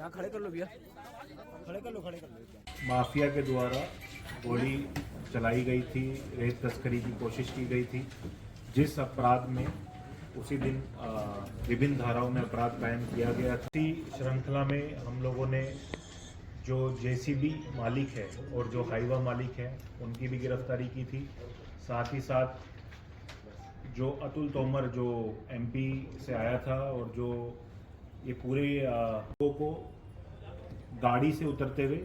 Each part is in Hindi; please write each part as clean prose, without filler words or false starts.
यहाँ खड़े कर लो भैया, खड़े कर लो, खड़े कर लो। माफिया के द्वारा गोली चलाई गई थी, रेत तस्करी की कोशिश की गई थी, जिस अपराध में उसी दिन विभिन्न धाराओं में अपराध कायम किया गया था। इसी श्रृंखला में हम लोगों ने जो जेसीबी मालिक है और जो हाईवा मालिक है उनकी भी गिरफ्तारी की थी। साथ ही साथ जो अतुल तोमर जो एमपी से आया था और जो ये पूरे लोगों को गाड़ी से उतरते हुए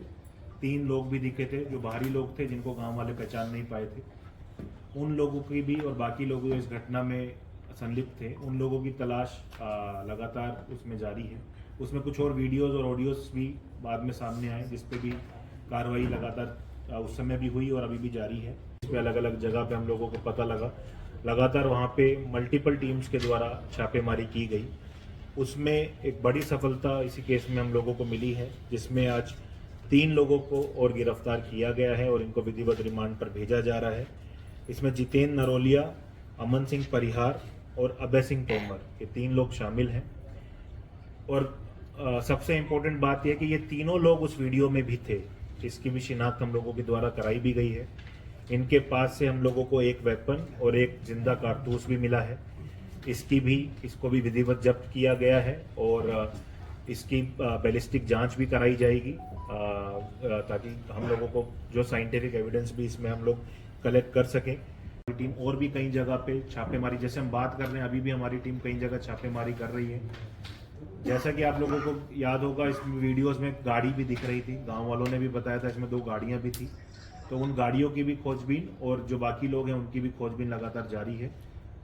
3 लोग भी दिखे थे जो बाहरी लोग थे जिनको गांव वाले पहचान नहीं पाए थे, उन लोगों की भी और बाकी लोग जो इस घटना में संलिप्त थे उन लोगों की तलाश लगातार उसमें जारी है। उसमें कुछ और वीडियोस और ऑडियोस भी बाद में सामने आए जिस पे भी कार्रवाई लगातार उस समय भी हुई और अभी भी जारी है। इस पे अलग अलग जगह पे हम लोगों को पता लगा, लगातार वहाँ पे मल्टीपल टीम्स के द्वारा छापेमारी की गई। उसमें एक बड़ी सफलता इसी केस में हम लोगों को मिली है जिसमें आज 3 लोगों को और गिरफ्तार किया गया है और इनको विधिवत रिमांड पर भेजा जा रहा है। इसमें जितेंद्र नरोलिया, अमन सिंह परिहार और अभय सिंह तोमर, ये 3 लोग शामिल हैं। और सबसे इम्पोर्टेंट बात यह कि ये तीनों लोग उस वीडियो में भी थे, इसकी भी शिनाख्त हम लोगों के द्वारा कराई भी गई है। इनके पास से हम लोगों को एक वेपन और एक जिंदा कारतूस भी मिला है, इसको भी विधिवत जब्त किया गया है और इसकी बैलिस्टिक जांच भी कराई जाएगी ताकि हम लोगों को जो साइंटिफिक एविडेंस भी इसमें हम लोग कलेक्ट कर सकें। टीम और भी कई जगह पे छापेमारी, जैसे हम बात कर रहे हैं अभी भी हमारी टीम कई जगह छापेमारी कर रही है। जैसा कि आप लोगों को याद होगा इस वीडियोस में गाड़ी भी दिख रही थी, गांव वालों ने भी बताया था इसमें 2 गाड़ियां भी थी, तो उन गाड़ियों की भी खोजबीन और जो बाकी लोग हैं उनकी भी खोजबीन लगातार जारी है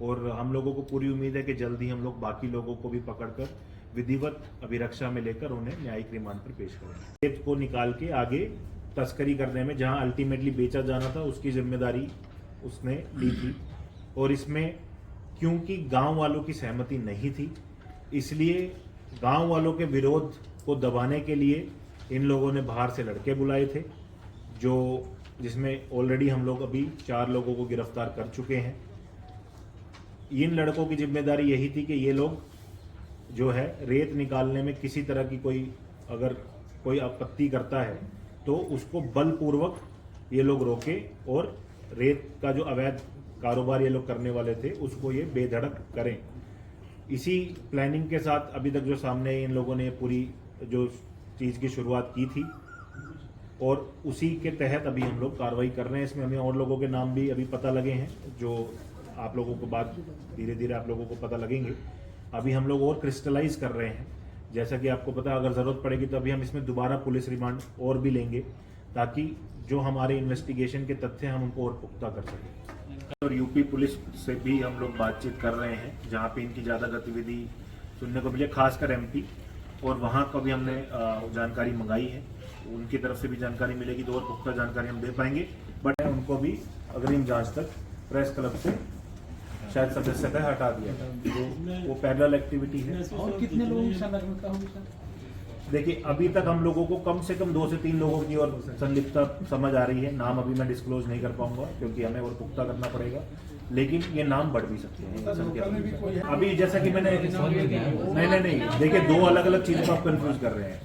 और हम लोगों को पूरी उम्मीद है कि जल्द ही हम लोग बाकी लोगों को भी पकड़कर विधिवत अभिरक्षा में लेकर उन्हें न्यायिक रिमांड पर पेश करेंगे। रेत को निकाल के आगे तस्करी करने में जहां अल्टीमेटली बेचा जाना था उसकी जिम्मेदारी उसने ली थी और इसमें क्योंकि गांव वालों की सहमति नहीं थी इसलिए गांव वालों के विरोध को दबाने के लिए इन लोगों ने बाहर से लड़के बुलाए थे, जिसमें ऑलरेडी हम लोग अभी 4 लोगों को गिरफ्तार कर चुके हैं। इन लड़कों की जिम्मेदारी यही थी कि ये लोग जो है रेत निकालने में किसी तरह की अगर कोई आपत्ति करता है तो उसको बलपूर्वक ये लोग रोके और रेत का जो अवैध कारोबार ये लोग करने वाले थे उसको ये बेधड़क करें। इसी प्लानिंग के साथ अभी तक जो सामने इन लोगों ने पूरी जो चीज़ की शुरुआत की थी और उसी के तहत अभी हम लोग कार्रवाई कर रहे हैं। इसमें हमें और लोगों के नाम भी अभी पता लगे हैं जो आप लोगों को बाद धीरे धीरे आप लोगों को पता लगेंगे। अभी हम लोग और क्रिस्टलाइज कर रहे हैं, जैसा कि आपको पता अगर ज़रूरत पड़ेगी तो अभी हम इसमें दोबारा पुलिस रिमांड और भी लेंगे ताकि जो हमारे इन्वेस्टिगेशन के तथ्य हम उनको और पुख्ता कर सकें। और यूपी पुलिस से भी हम लोग बातचीत कर रहे हैं जहाँ पे इनकी ज़्यादा गतिविधि सुनने को मिली, खासकर एमपी, और वहाँ का भी हमने जानकारी मंगाई है। उनकी तरफ से भी जानकारी मिलेगी तो और पुख्ता जानकारी हम दे पाएंगे, बट उनको भी अग्रिम जांच तक प्रेस क्लब से शायद सदस्यता हटा दिया था, तो वो पैरेलल एक्टिविटी है। और कितने लोगों की संलग्नता होगी सर? देखिए अभी तक हम लोगों को कम से कम 2 से 3 लोगों की और संलिप्तता समझ आ रही है। नाम अभी मैं डिस्क्लोज नहीं कर पाऊंगा क्योंकि हमें और पुख्ता करना पड़ेगा, लेकिन ये नाम बढ़ भी सकते हैं। अभी जैसा कि मैंने नहीं देखिए 2 अलग अलग चीजों को आप कंफ्यूज कर रहे हैं।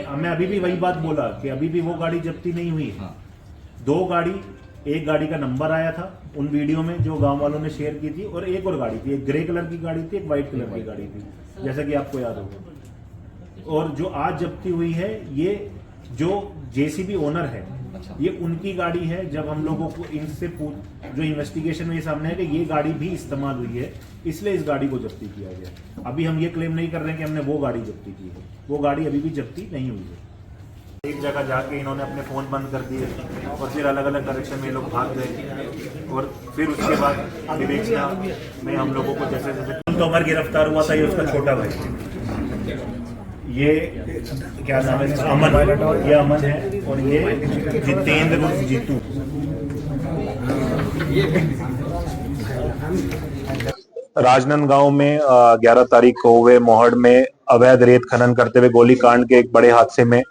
हमें अभी भी वही बात बोला कि अभी भी वो गाड़ी जब्ती नहीं हुई है। 2 गाड़ी, एक गाड़ी का नंबर आया था उन वीडियो में जो गांव वालों ने शेयर की थी और एक और गाड़ी थी, एक ग्रे कलर की गाड़ी थी, एक व्हाइट कलर की गाड़ी थी, जैसा कि आपको याद होगा। और जो आज जब्ती हुई है ये जो जेसीबी ओनर है ये उनकी गाड़ी है। जब हम लोगों को इनसे जो इन्वेस्टिगेशन में ये सामने है कि ये गाड़ी भी इस्तेमाल हुई है इसलिए इस गाड़ी को जब्ती किया गया। अभी हम ये क्लेम नहीं कर रहे हैं कि हमने वो गाड़ी जब्ती की है, वो गाड़ी अभी भी जब्ती नहीं हुई है। एक जगह जाके इन्होंने अपने फोन बंद कर दिए और फिर अलग अलग डायरेक्शन में लोग भाग गए और फिर उसके बाद विवेचना में हम लोगों को जैसे जैसे तोमर गिरफ्तार हुआ था, ये उसका छोटा भाई, ये क्या नाम है, अमन, ये अमन है और ये जितेंद्र जीतू। राजनांदगांव में 11 तारीख को हुए मोहड़ में अवैध रेत खनन करते हुए गोलीकांड के एक बड़े हादसे में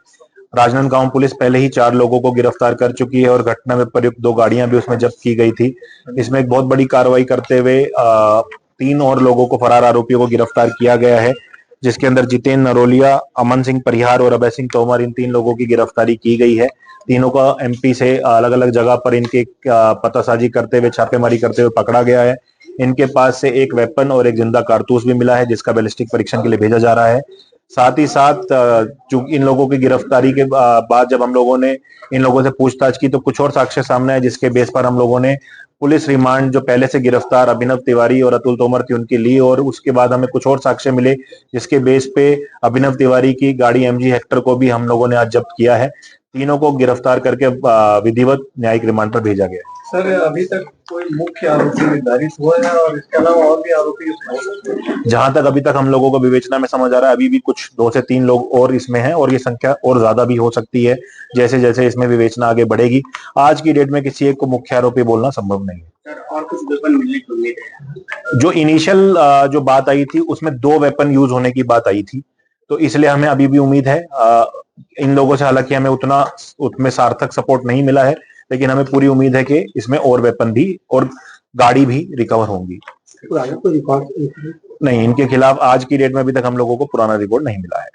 राजनांदगांव पुलिस पहले ही 4 लोगों को गिरफ्तार कर चुकी है और घटना में प्रयुक्त 2 गाड़ियां भी उसमें जब्त की गई थी। इसमें एक बहुत बड़ी कार्रवाई करते हुए 3 और लोगों को, फरार आरोपियों को गिरफ्तार किया गया है। जिसके अंदर जितेंद्र नरोलिया, अमन सिंह परिहार और अभय सिंह तोमर, इन 3 लोगों की गिरफ्तारी की गई है। तीनों का एमपी से अलग अलग जगह पर इनके पतासाजी करते हुए, छापेमारी करते हुए पकड़ा गया है। इनके पास से एक वेपन और एक जिंदा कारतूस भी मिला है, जिसका बैलिस्टिक परीक्षण के लिए भेजा जा रहा है। साथ ही साथ चूंकि इन लोगों की गिरफ्तारी के बाद जब हम लोगों ने इन लोगों से पूछताछ की तो कुछ और साक्ष्य सामने आए, जिसके बेस पर हम लोगों ने पुलिस रिमांड जो पहले से गिरफ्तार अभिनव तिवारी और अतुल तोमर थी उनकी ली, और उसके बाद हमें कुछ और साक्ष्य मिले, जिसके बेस पे अभिनव तिवारी की गाड़ी एमजी हेक्टर को भी हम लोगों ने आज जब्त किया है। तीनों को गिरफ्तार करके विधिवत न्यायिक रिमांड पर भेजा गया है। सर, अभी तक कोई मुख्य आरोपी निर्धारित हुआ है और इसके अलावा और भी आरोपी इसमें हो सकते हैं? जहां तक अभी तक हम लोगों को विवेचना में समझ आ रहा है, अभी भी कुछ 2 से 3 लोग और इसमें हैं, और ये संख्या और ज्यादा भी हो सकती है जैसे जैसे इसमें विवेचना आगे बढ़ेगी। आज की डेट में किसी एक को मुख्य आरोपी बोलना संभव नहीं है। सर, और कुछ वेपन मिलने की उम्मीद है? जो इनिशियल जो बात आई थी उसमें 2 वेपन यूज होने की बात आई थी, तो इसलिए हमें अभी भी उम्मीद है। इन लोगों से हालांकि हमें उतना उसमें सार्थक सपोर्ट नहीं मिला है, लेकिन हमें पूरी उम्मीद है कि इसमें और वेपन भी और गाड़ी भी रिकवर होंगी। नहीं, इनके खिलाफ आज की डेट में अभी तक हम लोगों को पुराना रिकॉर्ड नहीं मिला है।